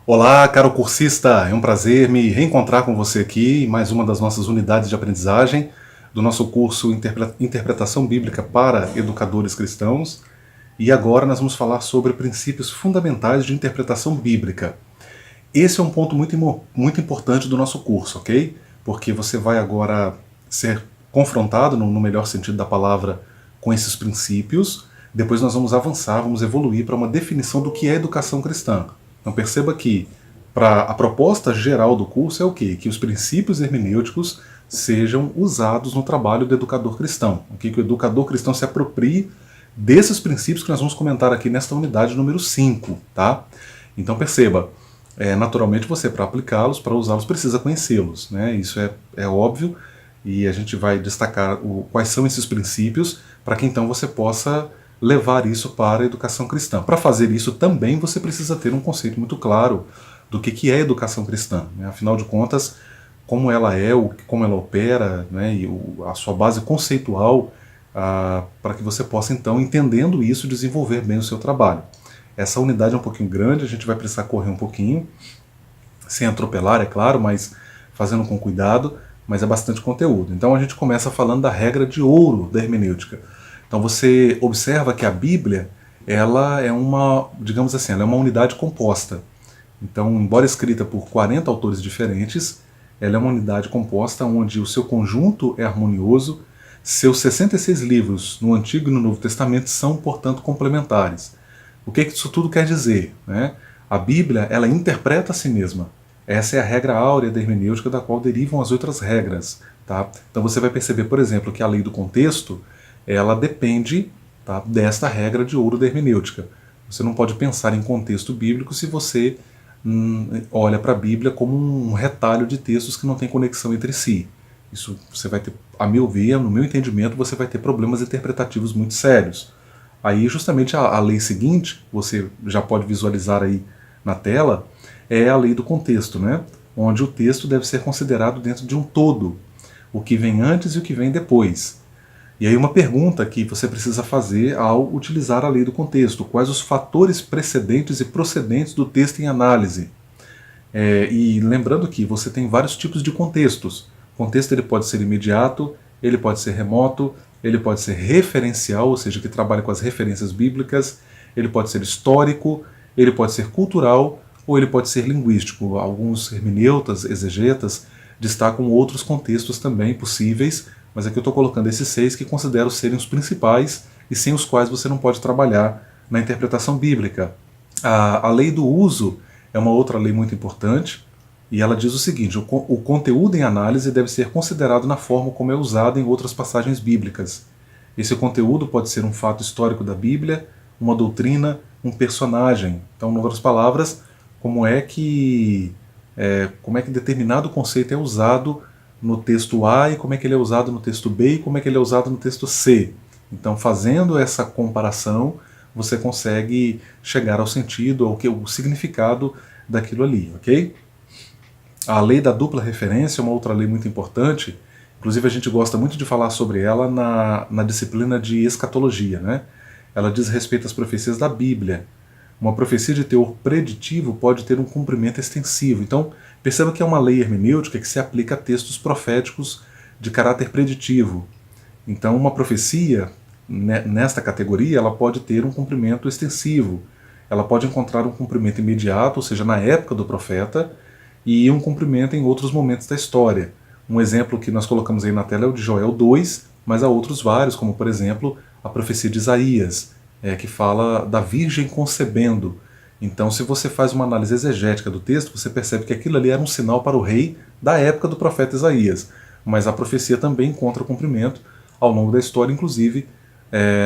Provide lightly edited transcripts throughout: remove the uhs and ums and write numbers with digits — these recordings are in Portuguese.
Olá, caro cursista! É um prazer me reencontrar com você aqui em mais uma das nossas unidades de aprendizagem do nosso curso Interpretação Bíblica para Educadores Cristãos. E agora nós vamos falar sobre princípios fundamentais de interpretação bíblica. Esse é um ponto muito importante do nosso curso, ok? Porque você vai agora ser confrontado, no melhor sentido da palavra, com esses princípios. Depois nós vamos avançar, vamos evoluir para uma definição do que é educação cristã. Então perceba que a proposta geral do curso é o quê? Que os princípios hermenêuticos sejam usados no trabalho do educador cristão. Okay? Que o educador cristão se aproprie desses princípios que nós vamos comentar aqui nesta unidade número 5. Tá? Então perceba, naturalmente você, para aplicá-los, para usá-los, precisa conhecê-los. Né? Isso é óbvio, e a gente vai destacar quais são esses princípios para que então você possa levar isso para a educação cristã. Para fazer isso também você precisa ter um conceito muito claro do que é educação cristã. Né? Afinal de contas, como ela é, como ela opera, né? E a sua base conceitual, para que você possa então, entendendo isso, desenvolver bem o seu trabalho. Essa unidade é um pouquinho grande, a gente vai precisar correr um pouquinho, sem atropelar, é claro, mas fazendo com cuidado, mas é bastante conteúdo. Então a gente começa falando da regra de ouro da hermenêutica. Então você observa que a Bíblia, ela é uma, digamos assim, ela é uma unidade composta. Então, embora escrita por 40 autores diferentes, ela é uma unidade composta onde o seu conjunto é harmonioso, seus 66 livros no Antigo e no Novo Testamento são, portanto, complementares. O que isso tudo quer dizer? Né? A Bíblia, ela interpreta a si mesma. Essa é a regra áurea da hermenêutica, da qual derivam as outras regras. Tá? Então você vai perceber, por exemplo, que a lei do contexto, ela depende, tá, desta regra de ouro da hermenêutica. Você não pode pensar em contexto bíblico se você olha para a Bíblia como um retalho de textos que não tem conexão entre si. Isso você vai ter, a meu ver, no meu entendimento, você vai ter problemas interpretativos muito sérios. Aí justamente a lei seguinte, você já pode visualizar aí na tela, é a lei do contexto, né? Onde o texto deve ser considerado dentro de um todo, o que vem antes e o que vem depois. E aí uma pergunta que você precisa fazer ao utilizar a lei do contexto: quais os fatores precedentes e procedentes do texto em análise? E lembrando que você tem vários tipos de contextos. O contexto ele pode ser imediato, ele pode ser remoto, ele pode ser referencial, ou seja, que trabalha com as referências bíblicas, ele pode ser histórico, ele pode ser cultural, ou ele pode ser linguístico. Alguns hermeneutas, exegetas, destacam outros contextos também possíveis, mas aqui eu estou colocando esses 6 que considero serem os principais e sem os quais você não pode trabalhar na interpretação bíblica. A lei do uso é uma outra lei muito importante, e ela diz o seguinte: o conteúdo em análise deve ser considerado na forma como é usado em outras passagens bíblicas. Esse conteúdo pode ser um fato histórico da Bíblia, uma doutrina, um personagem. Então, em outras palavras, como é que determinado conceito é usado no texto A e como é que ele é usado no texto B e como é que ele é usado no texto C. Então, fazendo essa comparação, você consegue chegar ao sentido, ao significado daquilo ali, ok? A lei da dupla referência é uma outra lei muito importante, inclusive a gente gosta muito de falar sobre ela na disciplina de escatologia, né? Ela diz respeito às profecias da Bíblia. Uma profecia de teor preditivo pode ter um cumprimento extensivo. Então, perceba que é uma lei hermenêutica que se aplica a textos proféticos de caráter preditivo. Então, uma profecia, nesta categoria, ela pode ter um cumprimento extensivo. Ela pode encontrar um cumprimento imediato, ou seja, na época do profeta, e um cumprimento em outros momentos da história. Um exemplo que nós colocamos aí na tela é o de Joel 2, mas há outros vários, como, por exemplo, a profecia de Isaías, que fala da virgem concebendo. Então, se você faz uma análise exegética do texto, você percebe que aquilo ali era um sinal para o rei da época do profeta Isaías. Mas a profecia também encontra cumprimento ao longo da história, inclusive,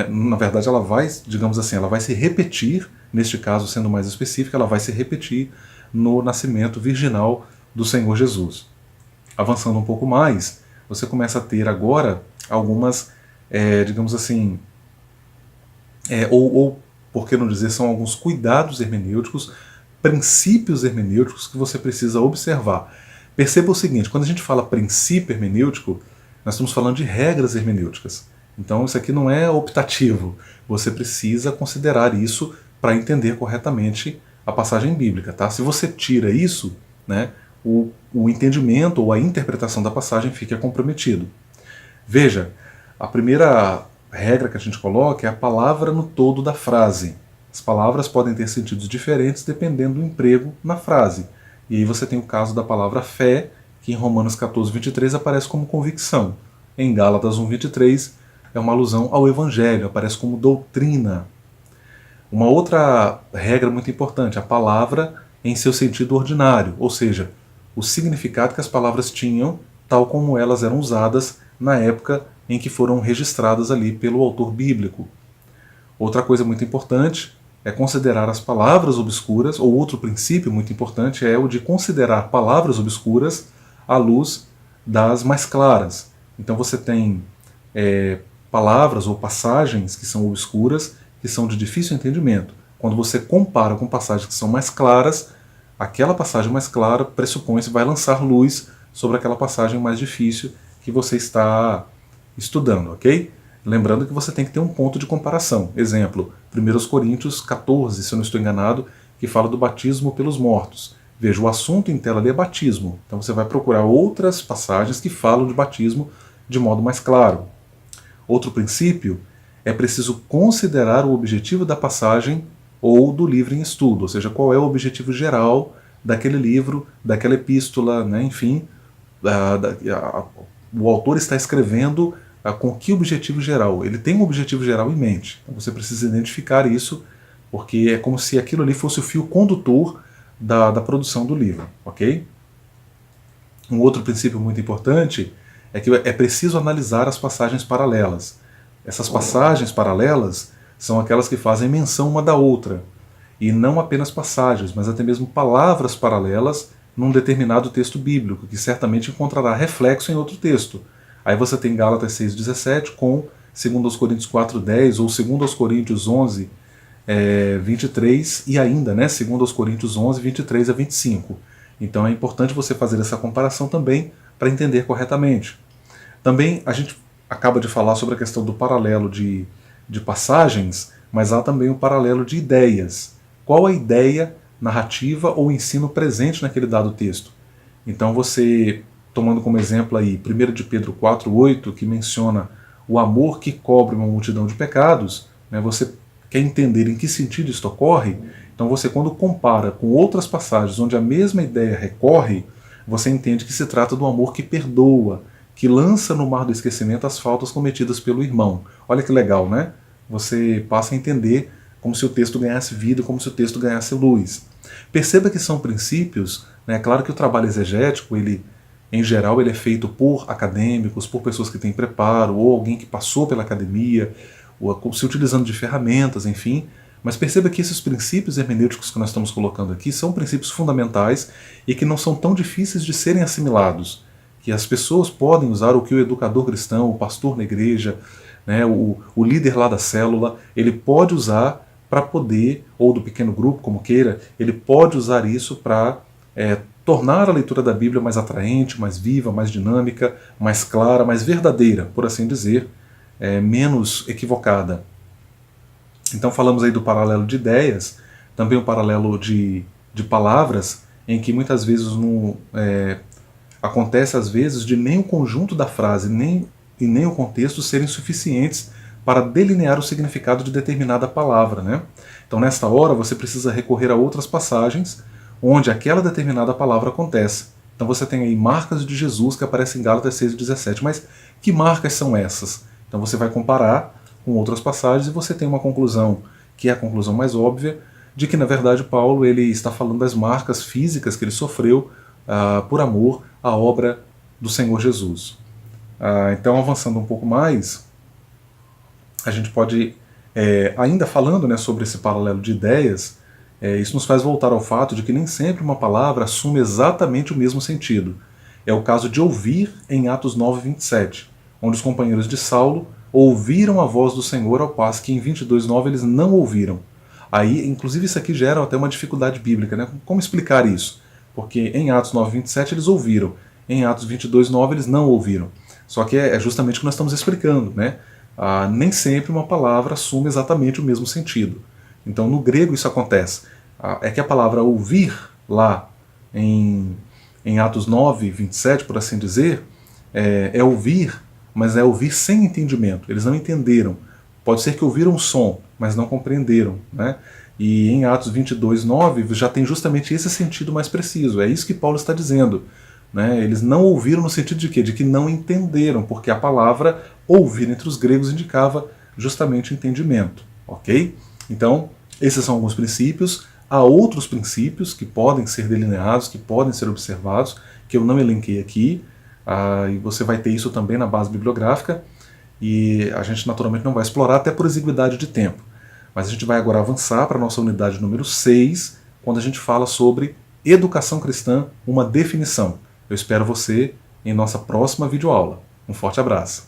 na verdade, ela vai, digamos assim, ela vai se repetir, neste caso, sendo mais específica, ela vai se repetir no nascimento virginal do Senhor Jesus. Avançando um pouco mais, você começa a ter agora algumas, digamos assim, ou por que não dizer, são alguns cuidados hermenêuticos, princípios hermenêuticos que você precisa observar. Perceba o seguinte: quando a gente fala princípio hermenêutico, nós estamos falando de regras hermenêuticas. Então isso aqui não é optativo, você precisa considerar isso para entender corretamente a passagem bíblica, tá? Se você tira isso, né, o entendimento ou a interpretação da passagem fica comprometido. Veja, a primeira regra que a gente coloca é a palavra no todo da frase. As palavras podem ter sentidos diferentes dependendo do emprego na frase. E aí você tem o caso da palavra fé, que em Romanos 14, 23 aparece como convicção. Em Gálatas 1, 23 é uma alusão ao Evangelho, aparece como doutrina. Uma outra regra muito importante, a palavra em seu sentido ordinário, ou seja, o significado que as palavras tinham, tal como elas eram usadas na época em que foram registradas ali pelo autor bíblico. Outra coisa muito importante é considerar as palavras obscuras, ou outro princípio muito importante é o de considerar palavras obscuras à luz das mais claras. Então você tem palavras ou passagens que são obscuras, que são de difícil entendimento. Quando você compara com passagens que são mais claras, aquela passagem mais clara pressupõe-se vai lançar luz sobre aquela passagem mais difícil que você está estudando, ok? Lembrando que você tem que ter um ponto de comparação. Exemplo, 1 Coríntios 14, se eu não estou enganado, que fala do batismo pelos mortos. Veja, o assunto em tela ali é batismo. Então você vai procurar outras passagens que falam de batismo de modo mais claro. Outro princípio é preciso considerar o objetivo da passagem ou do livro em estudo, ou seja, qual é o objetivo geral daquele livro, daquela epístola, né, enfim, o autor está escrevendo com que objetivo geral? Ele tem um objetivo geral em mente. Então você precisa identificar isso, porque é como se aquilo ali fosse o fio condutor da produção do livro, ok? Um outro princípio muito importante é que é preciso analisar as passagens paralelas. Essas passagens paralelas são aquelas que fazem menção uma da outra, e não apenas passagens, mas até mesmo palavras paralelas num determinado texto bíblico, que certamente encontrará reflexo em outro texto. Aí você tem Gálatas 6,17 com 2 Coríntios 4,10 ou 2 Coríntios 11, 23 e ainda, né, 2 Coríntios 11, 23 a 25. Então é importante você fazer essa comparação também para entender corretamente. Também a gente acaba de falar sobre a questão do paralelo de passagens, mas há também o paralelo de ideias. Qual a ideia narrativa ou ensino presente naquele dado texto? Então você, tomando como exemplo aí 1 de Pedro 4,8, que menciona o amor que cobre uma multidão de pecados, né, você quer entender em que sentido isto ocorre, então você, quando compara com outras passagens onde a mesma ideia recorre, você entende que se trata do amor que perdoa, que lança no mar do esquecimento as faltas cometidas pelo irmão. Olha que legal, né? Você passa a entender como se o texto ganhasse vida, como se o texto ganhasse luz. Perceba que são princípios, né? É claro que o trabalho exegético, em geral, ele é feito por acadêmicos, por pessoas que têm preparo, ou alguém que passou pela academia, ou se utilizando de ferramentas, enfim. Mas perceba que esses princípios hermenêuticos que nós estamos colocando aqui são princípios fundamentais e que não são tão difíceis de serem assimilados. Que as pessoas podem usar, o que o educador cristão, o pastor na igreja, né, o líder lá da célula, ele pode usar para poder, ou do pequeno grupo, como queira, ele pode usar isso para tornar a leitura da Bíblia mais atraente, mais viva, mais dinâmica, mais clara, mais verdadeira, por assim dizer, menos equivocada. Então falamos aí do paralelo de ideias, também o paralelo de palavras, em que muitas vezes acontece às vezes de nem o conjunto da frase e nem o contexto serem suficientes para delinear o significado de determinada palavra, né? Então nesta hora você precisa recorrer a outras passagens onde aquela determinada palavra acontece. Então você tem aí marcas de Jesus que aparecem em Gálatas 6,17, mas que marcas são essas? Então você vai comparar com outras passagens e você tem uma conclusão, que é a conclusão mais óbvia, de que na verdade Paulo ele está falando das marcas físicas que ele sofreu por amor à obra do Senhor Jesus. Então, avançando um pouco mais, a gente pode, ainda falando, né, sobre esse paralelo de ideias, isso nos faz voltar ao fato de que nem sempre uma palavra assume exatamente o mesmo sentido. É o caso de ouvir em Atos 9:27, onde os companheiros de Saulo ouviram a voz do Senhor, ao passo que em 22:9 eles não ouviram. Aí, inclusive, isso aqui gera até uma dificuldade bíblica, né? Como explicar isso? Porque em Atos 9:27 eles ouviram, em Atos 22:9 eles não ouviram. Só que é justamente o que nós estamos explicando, né? Nem sempre uma palavra assume exatamente o mesmo sentido. Então no grego isso acontece. É que a palavra ouvir, lá em Atos 9, 27, por assim dizer, é ouvir, mas é ouvir sem entendimento. Eles não entenderam. Pode ser que ouviram o som, mas não compreenderam, né? E em Atos 22, 9, já tem justamente esse sentido mais preciso. É isso que Paulo está dizendo, né? Eles não ouviram no sentido de quê? De que não entenderam, porque a palavra ouvir entre os gregos indicava justamente entendimento, ok? Então, esses são alguns princípios. Há outros princípios que podem ser delineados, que podem ser observados, que eu não elenquei aqui, e você vai ter isso também na base bibliográfica, e a gente naturalmente não vai explorar, até por exiguidade de tempo. Mas a gente vai agora avançar para a nossa unidade número 6, quando a gente fala sobre educação cristã, uma definição. Eu espero você em nossa próxima videoaula. Um forte abraço.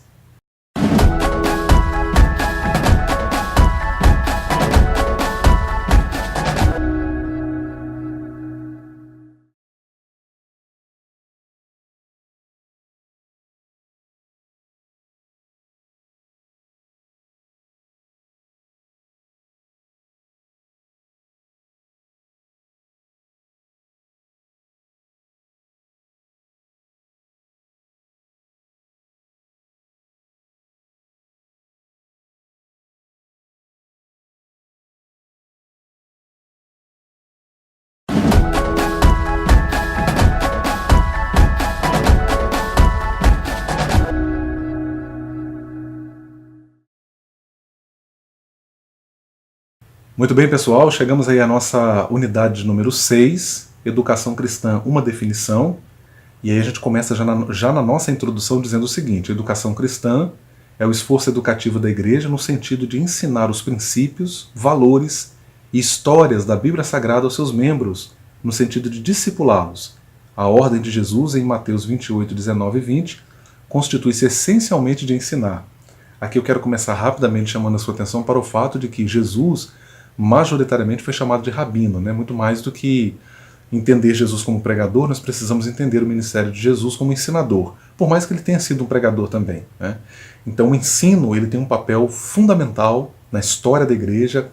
Muito bem, pessoal, chegamos aí à nossa unidade número 6, Educação Cristã, uma definição. E aí a gente começa já na nossa introdução dizendo o seguinte: educação cristã é o esforço educativo da igreja no sentido de ensinar os princípios, valores e histórias da Bíblia Sagrada aos seus membros, no sentido de discipulá-los. A ordem de Jesus em Mateus 28, 19 e 20 constitui-se essencialmente de ensinar. Aqui eu quero começar rapidamente chamando a sua atenção para o fato de que Jesus majoritariamente foi chamado de rabino, né? Muito mais do que entender Jesus como pregador, nós precisamos entender o ministério de Jesus como ensinador, por mais que ele tenha sido um pregador também, né? Então o ensino ele tem um papel fundamental na história da igreja,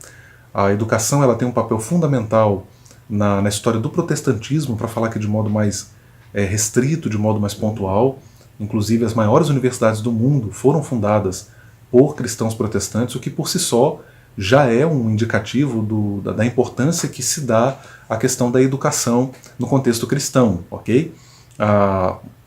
a educação ela tem um papel fundamental na história do protestantismo, para falar aqui de modo mais restrito, de modo mais pontual. Inclusive as maiores universidades do mundo foram fundadas por cristãos protestantes, o que por si só já é um indicativo da importância que se dá à questão da educação no contexto cristão, ok?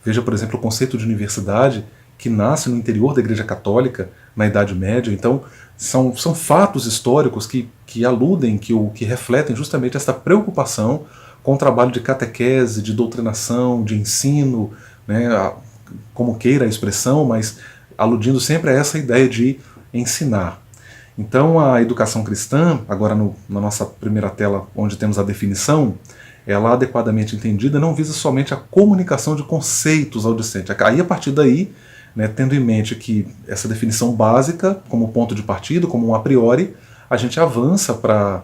Veja, por exemplo, o conceito de universidade, que nasce no interior da Igreja Católica, na Idade Média. Então, são fatos históricos que aludem, que refletem justamente essa preocupação com o trabalho de catequese, de doutrinação, de ensino, né, como queira a expressão, mas aludindo sempre a essa ideia de ensinar. Então a educação cristã, agora na nossa primeira tela onde temos a definição, ela adequadamente entendida não visa somente a comunicação de conceitos ao discente. Aí a partir daí, né, tendo em mente que essa definição básica, como ponto de partida, como um a priori, a gente avança para,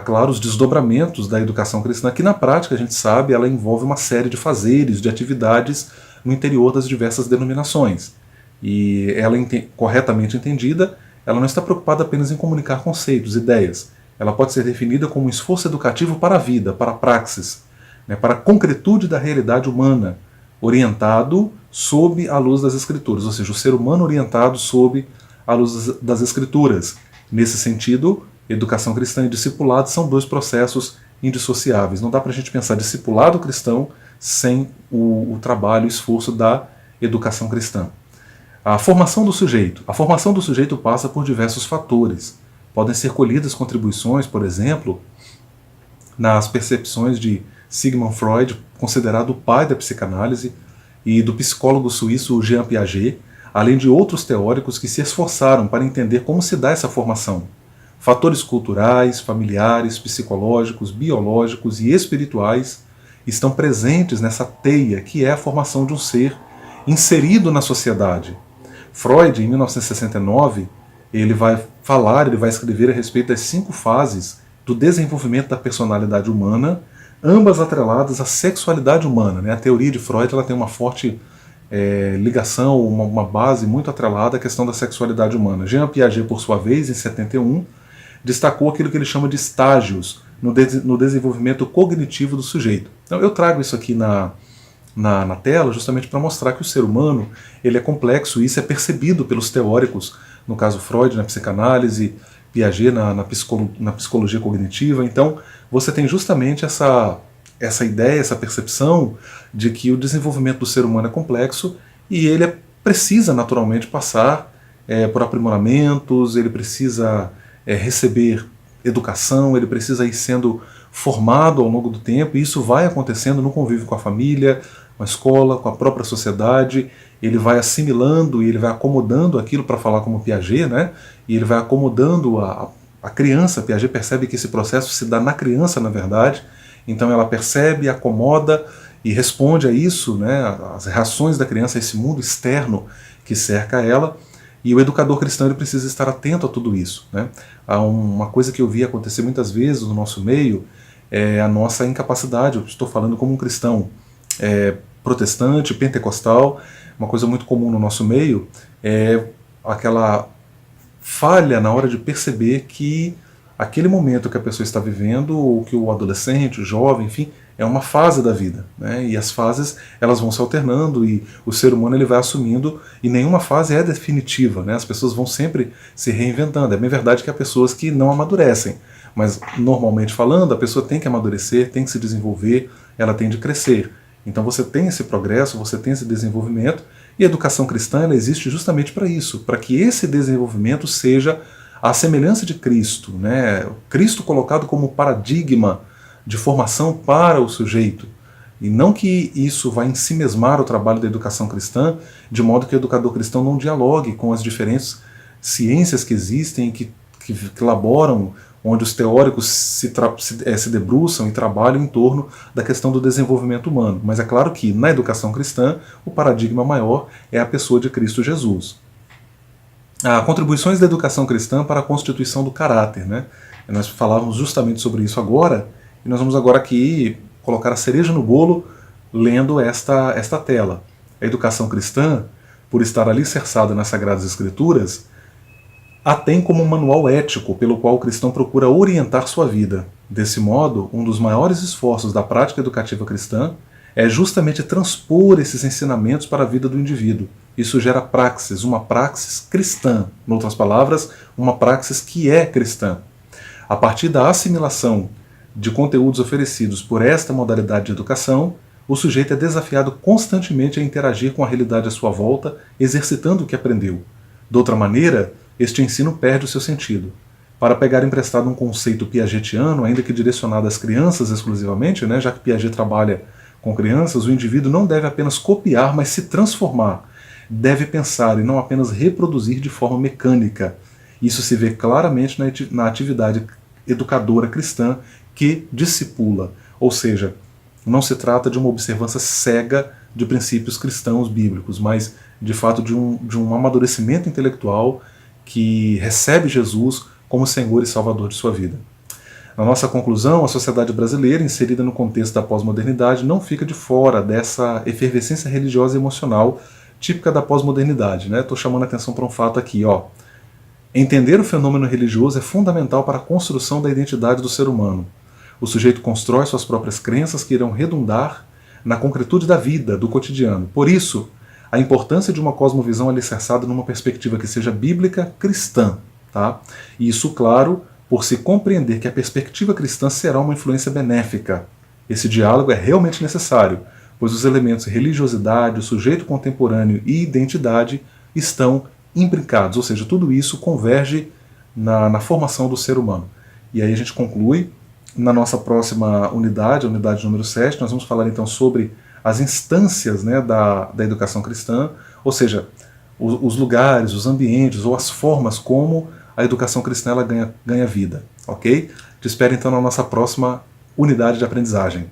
claro, os desdobramentos da educação cristã, que na prática a gente sabe, ela envolve uma série de fazeres, de atividades no interior das diversas denominações. E ela, corretamente entendida, ela não está preocupada apenas em comunicar conceitos, ideias. Ela pode ser definida como um esforço educativo para a vida, para a praxis, né, para a concretude da realidade humana, orientado sob a luz das Escrituras, ou seja, o ser humano orientado sob a luz das Escrituras. Nesse sentido, educação cristã e discipulado são dois processos indissociáveis. Não dá para a gente pensar discipulado cristão sem o trabalho, o esforço da educação cristã. A formação do sujeito. A formação do sujeito passa por diversos fatores. Podem ser colhidas contribuições, por exemplo, nas percepções de Sigmund Freud, considerado o pai da psicanálise, e do psicólogo suíço Jean Piaget, além de outros teóricos que se esforçaram para entender como se dá essa formação. Fatores culturais, familiares, psicológicos, biológicos e espirituais estão presentes nessa teia que é a formação de um ser inserido na sociedade. Freud, em 1969, ele vai escrever a respeito das 5 fases do desenvolvimento da personalidade humana, ambas atreladas à sexualidade humana, né? A teoria de Freud ela tem uma forte ligação, uma base muito atrelada à questão da sexualidade humana. Jean Piaget, por sua vez, em 71, destacou aquilo que ele chama de estágios no desenvolvimento cognitivo do sujeito. Então eu trago isso aqui na tela justamente para mostrar que o ser humano ele é complexo, e isso é percebido pelos teóricos, no caso Freud na psicanálise, Piaget na psicologia cognitiva. Então você tem justamente essa ideia, essa percepção de que o desenvolvimento do ser humano é complexo e ele precisa naturalmente passar por aprimoramentos, ele precisa receber educação, ele precisa ir sendo formado ao longo do tempo, e isso vai acontecendo no convívio com a família, com a escola, com a própria sociedade. Ele vai assimilando e ele vai acomodando aquilo, para falar como Piaget, né? E ele vai acomodando a criança. Piaget percebe que esse processo se dá na criança, na verdade. Então ela percebe, acomoda e responde a isso, né? As reações da criança a esse mundo externo que cerca ela. E o educador cristão ele precisa estar atento a tudo isso, né? Há uma coisa que eu vi acontecer muitas vezes no nosso meio, é a nossa incapacidade. Eu estou falando como um cristão protestante, pentecostal. Uma coisa muito comum no nosso meio é aquela falha na hora de perceber que aquele momento que a pessoa está vivendo, ou que o adolescente, o jovem, enfim, é uma fase da vida, né? E as fases elas vão se alternando, e o ser humano ele vai assumindo, e nenhuma fase é definitiva, né? As pessoas vão sempre se reinventando. É bem verdade que há pessoas que não amadurecem, mas normalmente falando, a pessoa tem que amadurecer, tem que se desenvolver, ela tem de crescer. Então você tem esse progresso, você tem esse desenvolvimento, e a educação cristã ela existe justamente para isso, para que esse desenvolvimento seja a semelhança de Cristo, né? Cristo colocado como paradigma de formação para o sujeito. E não que isso vai ensimesmar o trabalho da educação cristã, de modo que o educador cristão não dialogue com as diferentes ciências que existem, que elaboram, onde os teóricos se debruçam e trabalham em torno da questão do desenvolvimento humano. Mas é claro que na educação cristã o paradigma maior é a pessoa de Cristo Jesus. Contribuições da educação cristã para a constituição do caráter, né? Nós falávamos justamente sobre isso agora, e nós vamos agora aqui colocar a cereja no bolo lendo esta tela. A educação cristã, por estar alicerçada nas Sagradas Escrituras, a tem como um manual ético pelo qual o cristão procura orientar sua vida. Desse modo, um dos maiores esforços da prática educativa cristã é justamente transpor esses ensinamentos para a vida do indivíduo. Isso gera praxis, uma praxis cristã. Em outras palavras, uma praxis que é cristã. A partir da assimilação de conteúdos oferecidos por esta modalidade de educação, o sujeito é desafiado constantemente a interagir com a realidade à sua volta, exercitando o que aprendeu. De outra maneira, este ensino perde o seu sentido. Para pegar emprestado um conceito piagetiano, ainda que direcionado às crianças exclusivamente, né, já que Piaget trabalha com crianças, o indivíduo não deve apenas copiar, mas se transformar. Deve pensar e não apenas reproduzir de forma mecânica. Isso se vê claramente na atividade educadora cristã que discipula, ou seja, não se trata de uma observância cega de princípios cristãos bíblicos, mas de fato de um amadurecimento intelectual que recebe Jesus como Senhor e Salvador de sua vida. Na nossa conclusão, a sociedade brasileira, inserida no contexto da pós-modernidade, não fica de fora dessa efervescência religiosa e emocional típica da pós-modernidade. Estou chamando a atenção para um fato aqui. Entender o fenômeno religioso é fundamental para a construção da identidade do ser humano. O sujeito constrói suas próprias crenças que irão redundar na concretude da vida, do cotidiano. Por isso, a importância de uma cosmovisão alicerçada numa perspectiva que seja bíblica cristã. Tá? E isso, claro, por se compreender que a perspectiva cristã será uma influência benéfica. Esse diálogo é realmente necessário, pois os elementos religiosidade, o sujeito contemporâneo e identidade estão imbricados, ou seja, tudo isso converge na formação do ser humano. E aí a gente conclui. Na nossa próxima unidade, a unidade número 7, nós vamos falar então sobre as instâncias, né, da educação cristã, ou seja, os lugares, os ambientes ou as formas como a educação cristã ela ganha vida. Ok? Te espero então na nossa próxima unidade de aprendizagem.